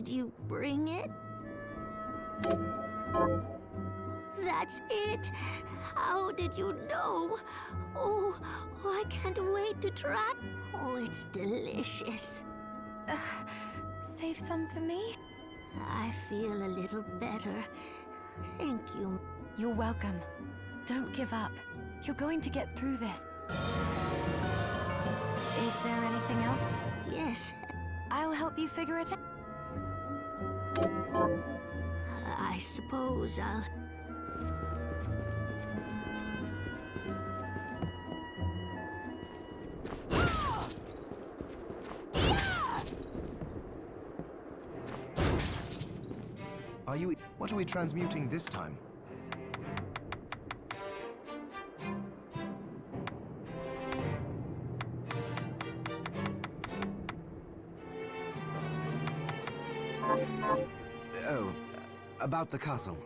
Did you bring it? That's it! How did you know? Oh, I can't wait to try. Oh, it's delicious. Save some for me? I feel a little better. Thank you. You're welcome. Don't give up. You're going to get through this. Is there anything else? Yes, I'll help you figure it out. I suppose I'll... What are we transmuting this time? Oh, about the castle.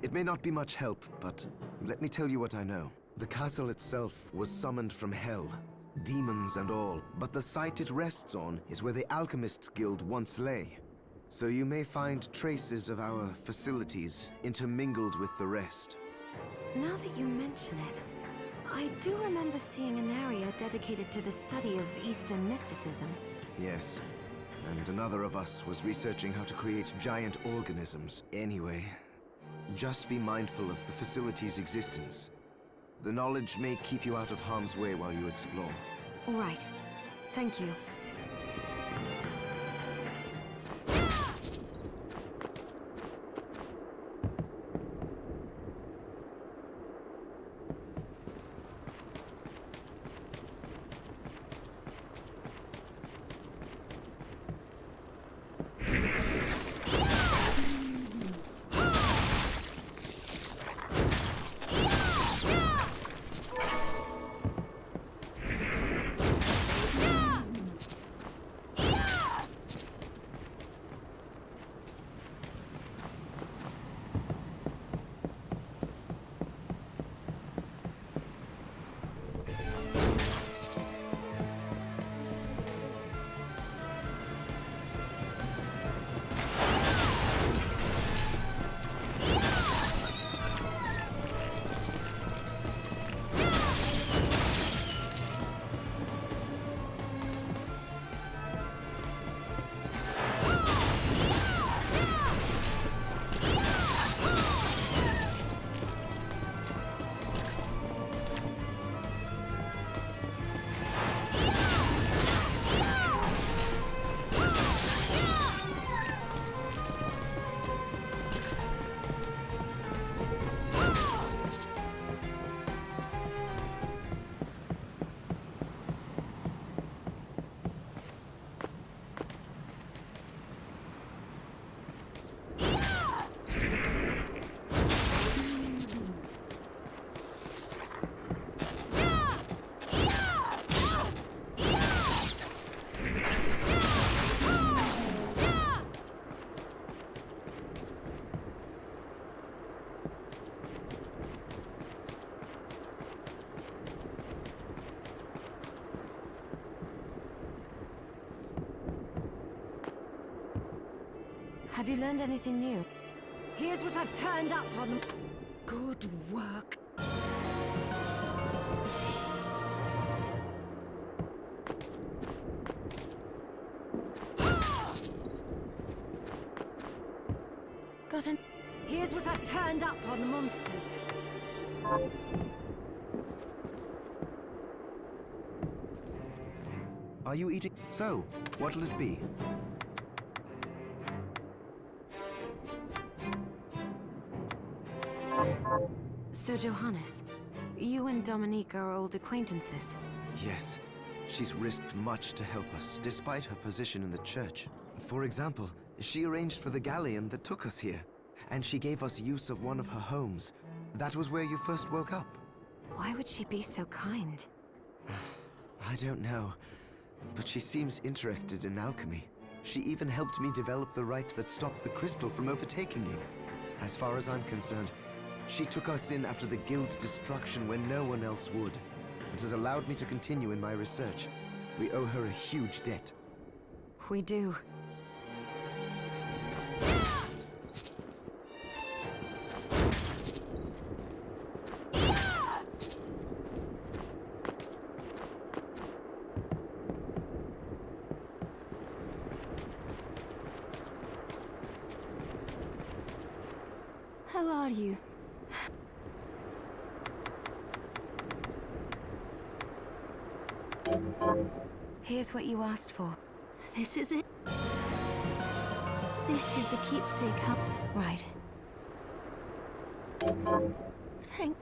It may not be much help, but let me tell you what I know. The castle itself was summoned from hell, demons and all, but the site it rests on is where the Alchemists Guild once lay. So you may find traces of our facilities intermingled with the rest. Now that you mention it, I do remember seeing an area dedicated to the study of Eastern mysticism. Yes, and another of us was researching how to create giant organisms. Anyway, just be mindful of the facility's existence. The knowledge may keep you out of harm's way while you explore. All right. Thank you. Have you learned anything new? Here's what I've turned up on them. Good work. Gotten. Here's what I've turned up on the monsters. Are you eating? So, what'll it be? So Johannes, you and Dominique are old acquaintances. Yes. She's risked much to help us, despite her position in the church. For example, she arranged for the galleon that took us here, and she gave us use of one of her homes. That was where you first woke up. Why would she be so kind? I don't know, but she seems interested in alchemy. She even helped me develop the rite that stopped the crystal from overtaking you. As far as I'm concerned, she took us in after the guild's destruction when no one else would, and has allowed me to continue in my research. We owe her a huge debt. We do. How are you? Here's what you asked for. This is it. This is the keepsake cup. Right. Thank.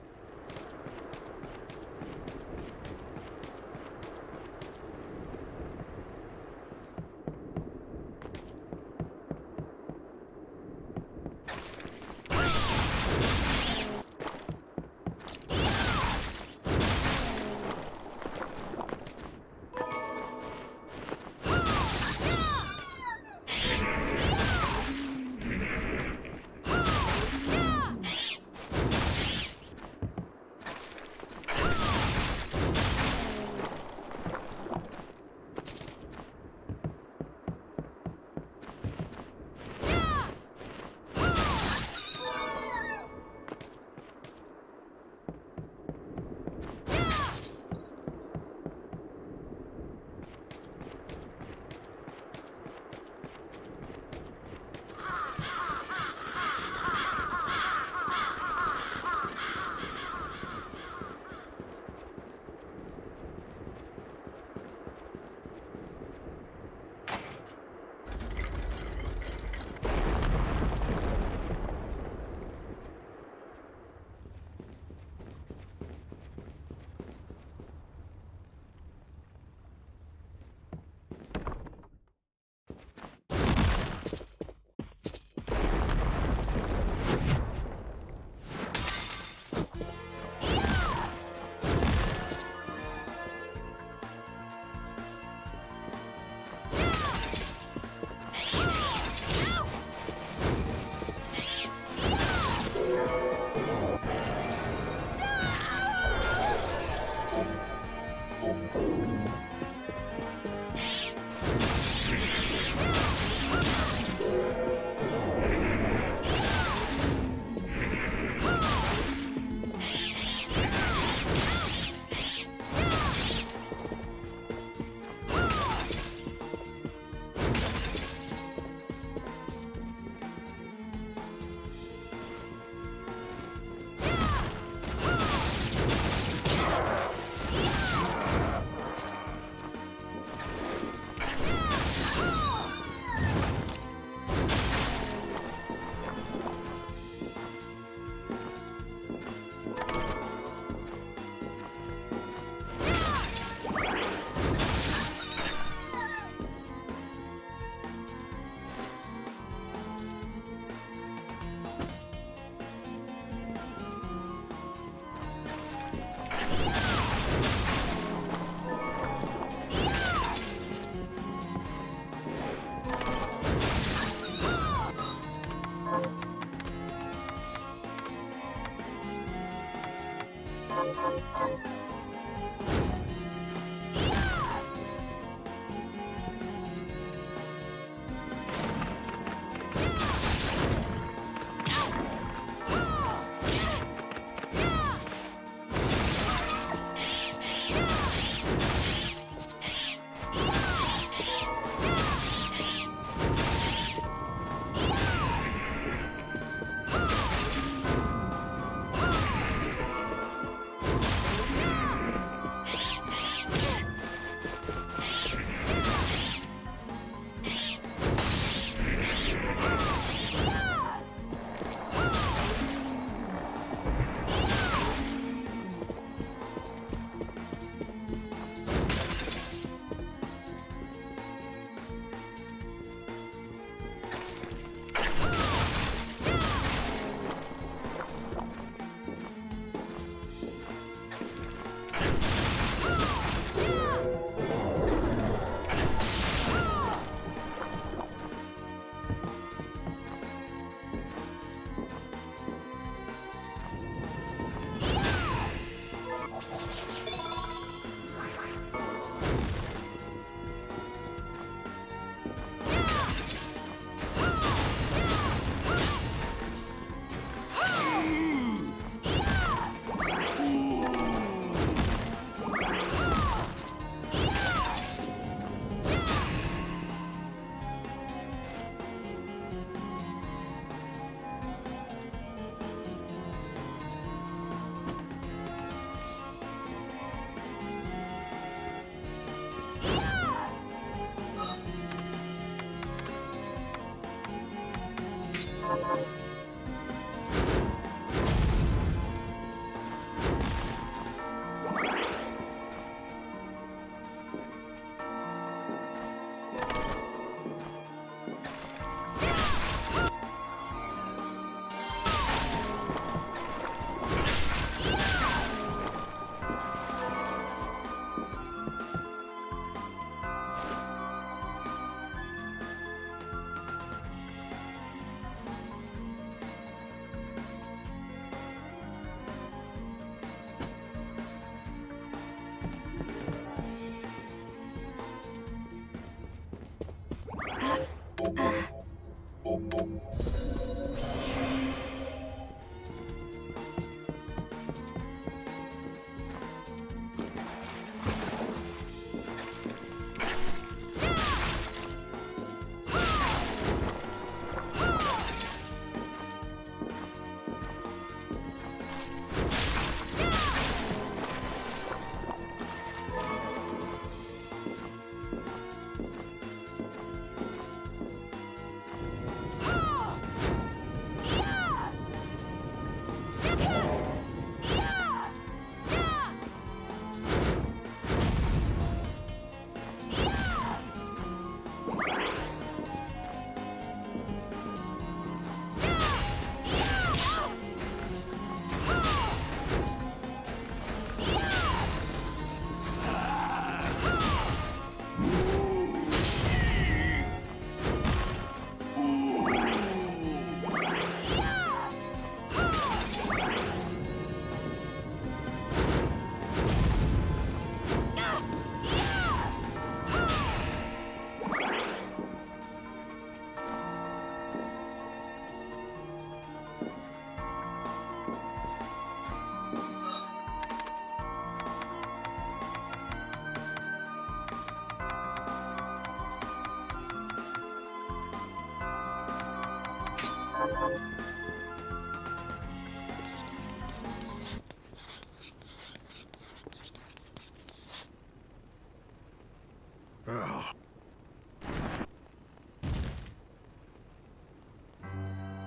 Ugh.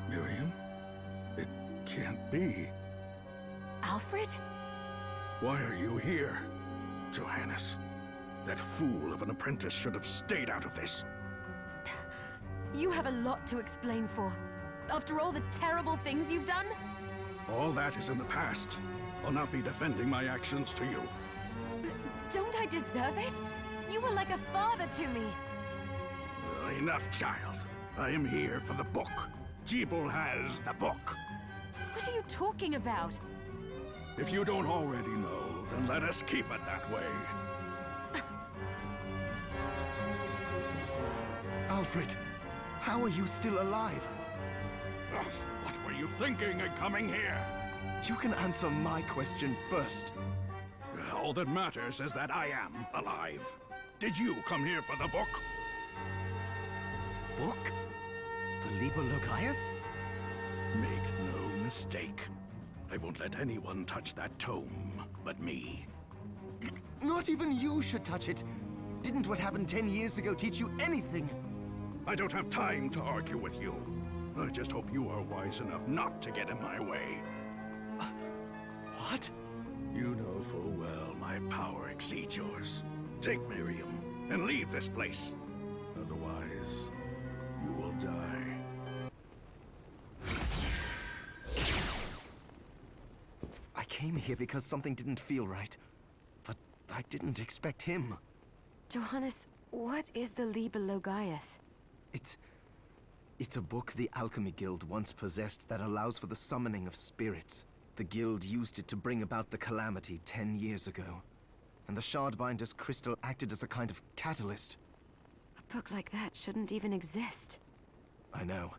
Miriam? It can't be. Alfred? Why are you here? Johannes, that fool of an apprentice should have stayed out of this. You have a lot to explain for. After all the terrible things you've done? All that is in the past. I'll not be defending my actions to you. Don't I deserve it? You were like a father to me. Enough, child. I am here for the book. Jeeble has the book. What are you talking about? If you don't already know, then let us keep it that way. Alfred, how are you still alive? Ugh, what were you thinking in coming here? You can answer my question first. All that matters is that I am alive. Did you come here for the book? Book? The Liber Logaeth? Make no mistake. I won't let anyone touch that tome but me. Not even you should touch it. Didn't what happened 10 years ago teach you anything? I don't have time to argue with you. I just hope you are wise enough not to get in my way. What? You know full well my power exceeds yours. Take Miriam and leave this place. Otherwise, you will die. I came here because something didn't feel right. But I didn't expect him. Johannes, what is the Liber Logaeth? It's a book the Alchemy Guild once possessed that allows for the summoning of spirits. The Guild used it to bring about the calamity 10 years ago. And the Shardbinder's crystal acted as a kind of catalyst. A book like that shouldn't even exist. I know.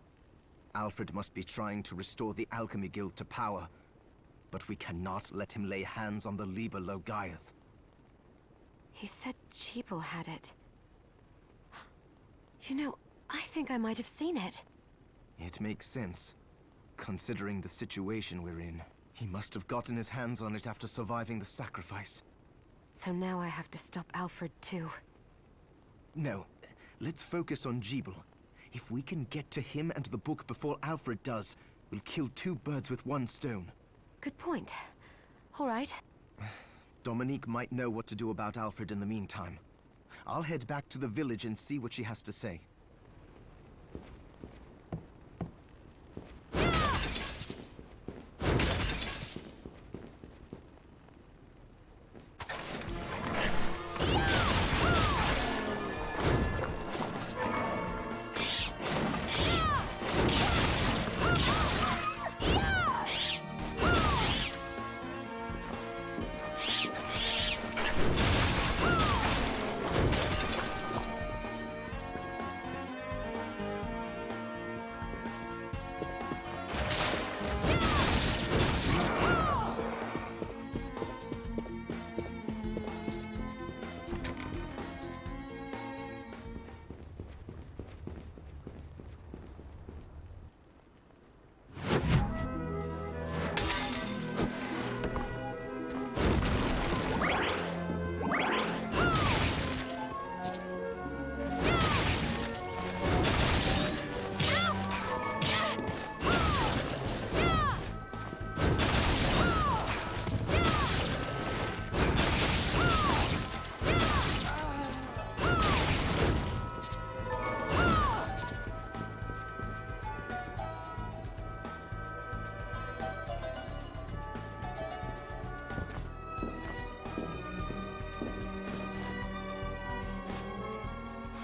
Alfred must be trying to restore the Alchemy Guild to power. But we cannot let him lay hands on the Liber Logaeth. He said Jeeble had it. You know, I think I might have seen it. It makes sense. Considering the situation we're in, he must have gotten his hands on it after surviving the sacrifice. So now I have to stop Alfred too. No, let's focus on Jeeble. If we can get to him and the book before Alfred does, we'll kill two birds with one stone. Good point. All right. Dominique might know what to do about Alfred in the meantime. I'll head back to the village and see what she has to say.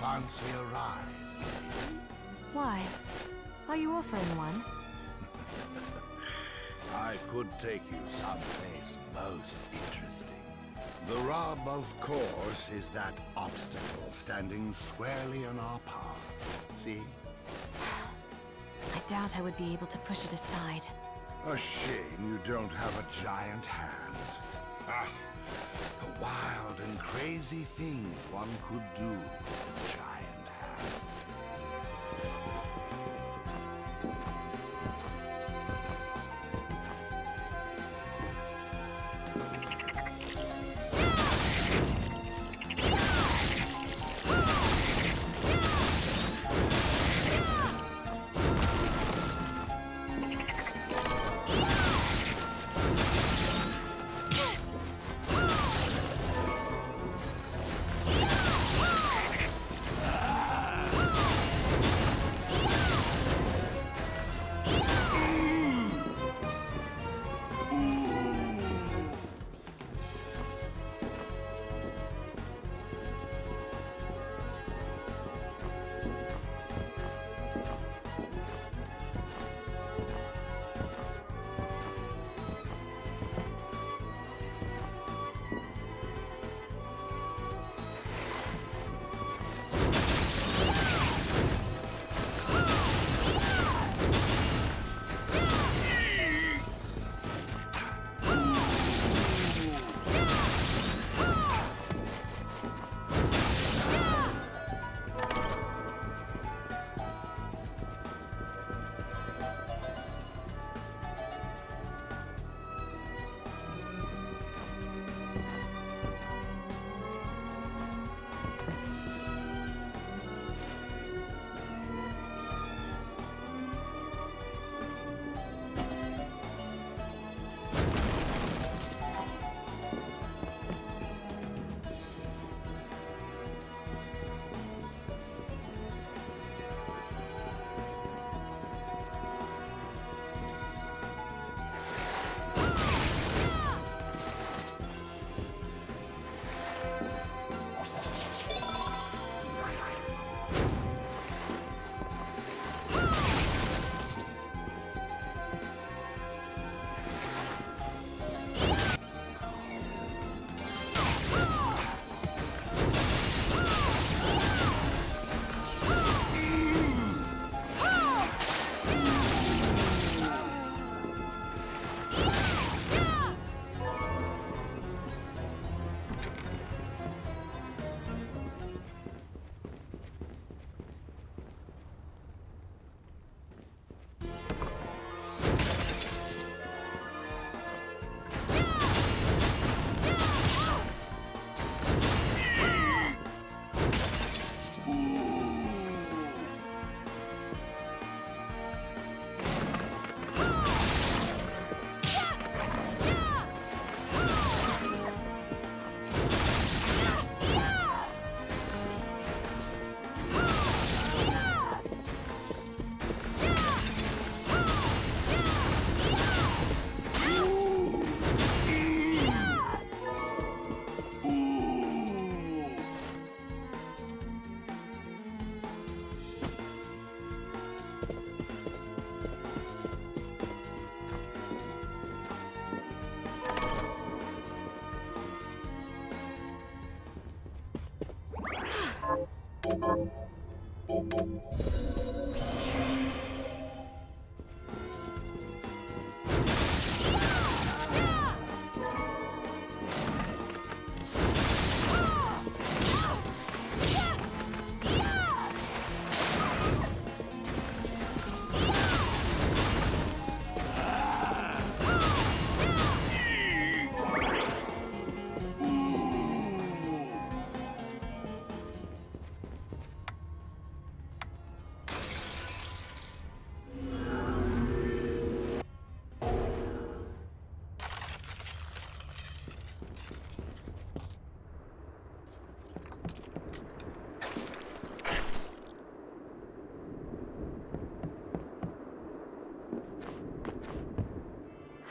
Fancy a ride? Why? Are you offering one? I could take you someplace most interesting. The rub, of course, is that obstacle standing squarely in our path. See? I doubt I would be able to push it aside. A shame you don't have a giant hand. Ah, the wild and crazy things one could do with a giant hand.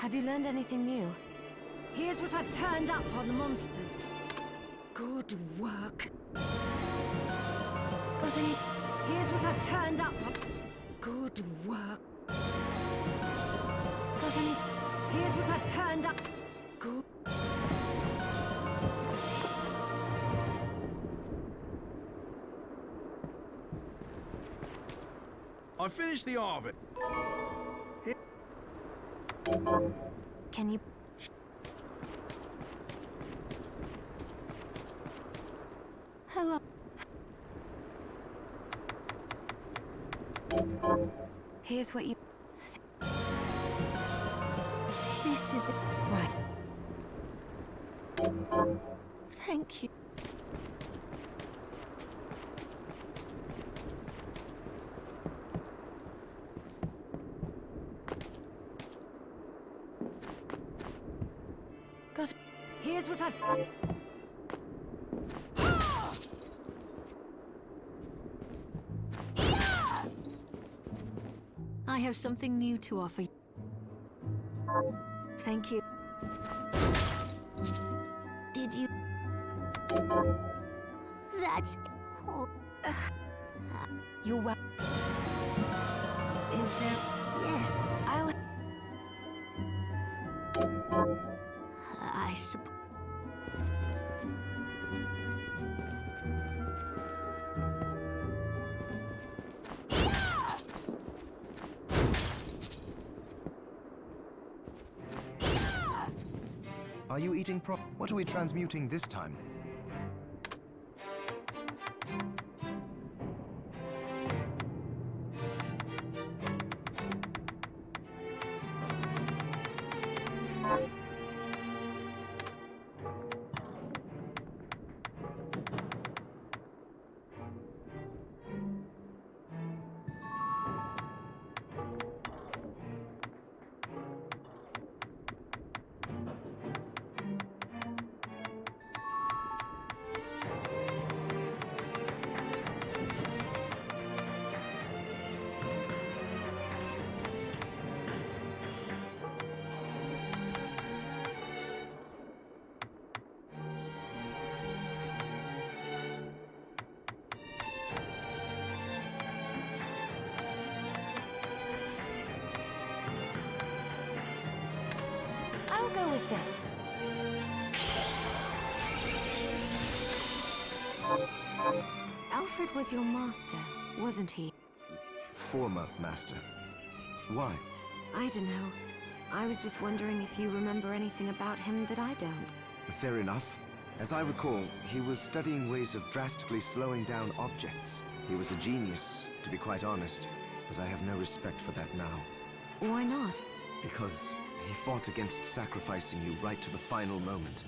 Have you learned anything new? Here's what I've turned up on the monsters. Good work. Got any? Here's what I've turned up on. Good work. Got any? Here's what I've turned up. Good. I finished the oven. Can you? Hello. Here's what you. This is the... Right. Thank you. Got. Here's what I've. I have something new to offer you. Thank you. Did you... That's... Oh, You're well. Is there? yes. I'll. I suppose... Are you eating What are we transmuting this time? I'll go with this. Alfred was your master, wasn't he? Former master. Why? I don't know. I was just wondering if you remember anything about him that I don't. Fair enough. As I recall, he was studying ways of drastically slowing down objects. He was a genius, to be quite honest, but I have no respect for that now. Why not? Because he fought against sacrificing you right to the final moment.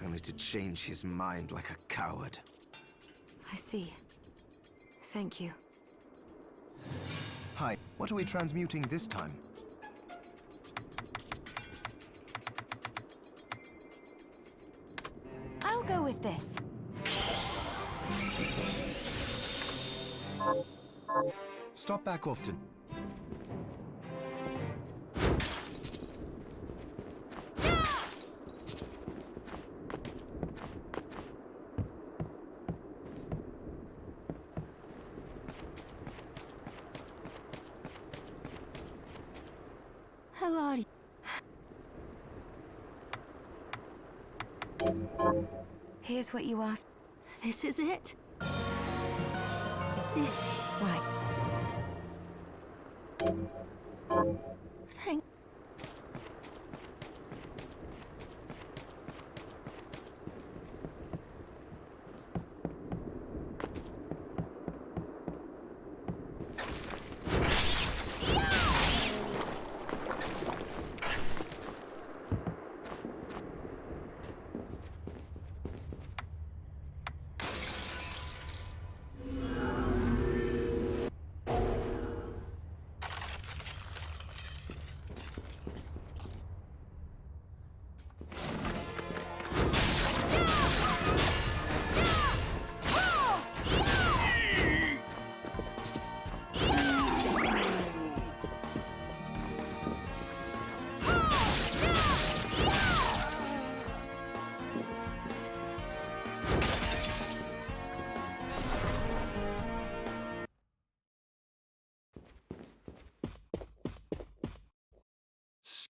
Only to change his mind like a coward. I see. Thank you. Hi, what are we transmuting this time? I'll go with this. Stop back often. How are you? Here's what you asked. This is it? this. Right. Thank...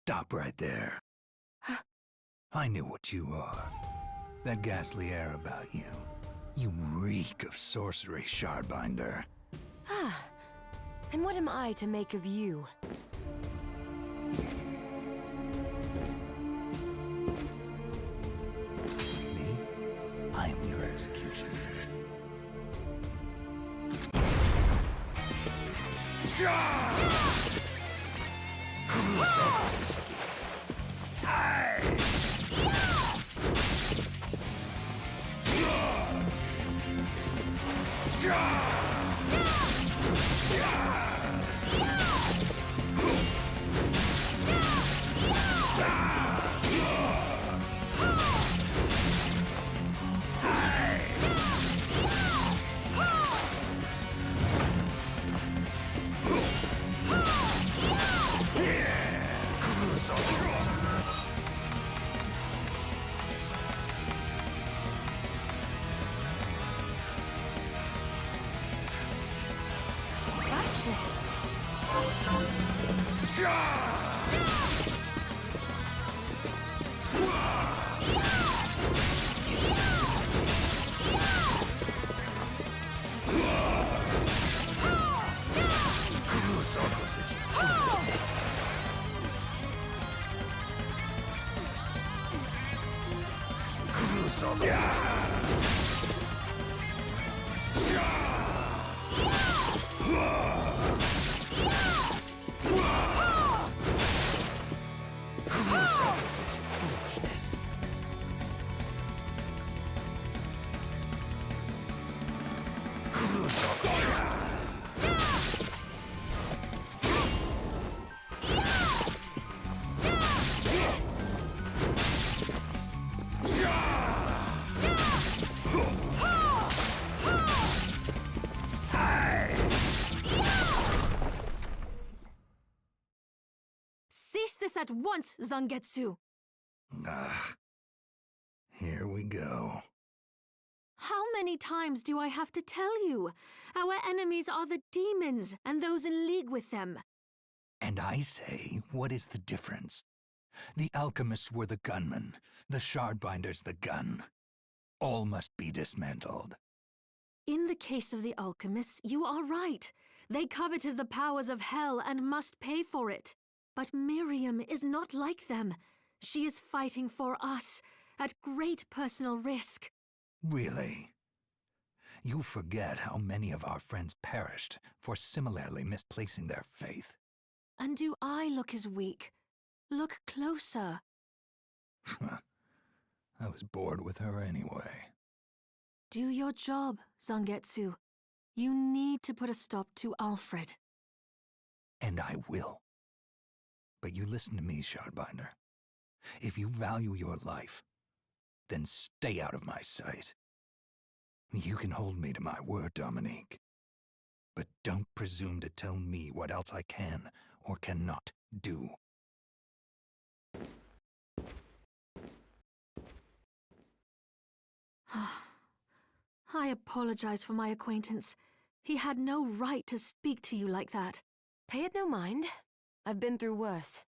Stop right there. I knew what you are. That ghastly air about you. You reek of sorcery, Shardbinder. Ah. And what am I to make of you? Me? I am your executioner. Cease this at once, Zangetsu! Ah. Here we go. How many times do I have to tell you? Our enemies are the demons and those in league with them. And I say, what is the difference? The alchemists were the gunmen, the Shardbinders the gun. All must be dismantled. In the case of the alchemists, you are right. They coveted the powers of hell and must pay for it. But Miriam is not like them. She is fighting for us, at great personal risk. Really? You forget how many of our friends perished for similarly misplacing their faith. And do I look as weak? Look closer. I was bored with her anyway. Do your job, Zangetsu. You need to put a stop to Alfred. And I will. But you listen to me, Shardbinder. If you value your life, then stay out of my sight. You can hold me to my word, Dominique. But don't presume to tell me what else I can or cannot do. I apologize for my acquaintance. He had no right to speak to you like that. Pay it no mind. I've been through worse.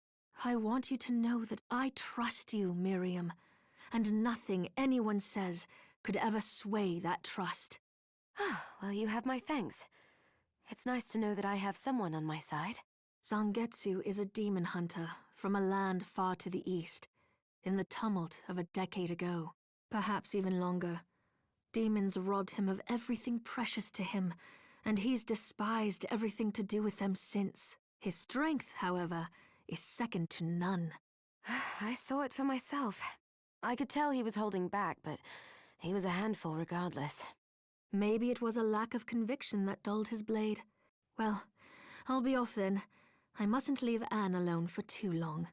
I want you to know that I trust you, Miriam, and nothing anyone says could ever sway that trust. Well, you have my thanks. It's nice to know that I have someone on my side. Zangetsu is a demon hunter from a land far to the east, in the tumult of a decade ago, perhaps even longer. Demons robbed him of everything precious to him, and he's despised everything to do with them since. His strength, however, is second to none. I saw it for myself. I could tell he was holding back, but he was a handful regardless. Maybe it was a lack of conviction that dulled his blade. Well, I'll be off then. I mustn't leave Anne alone for too long.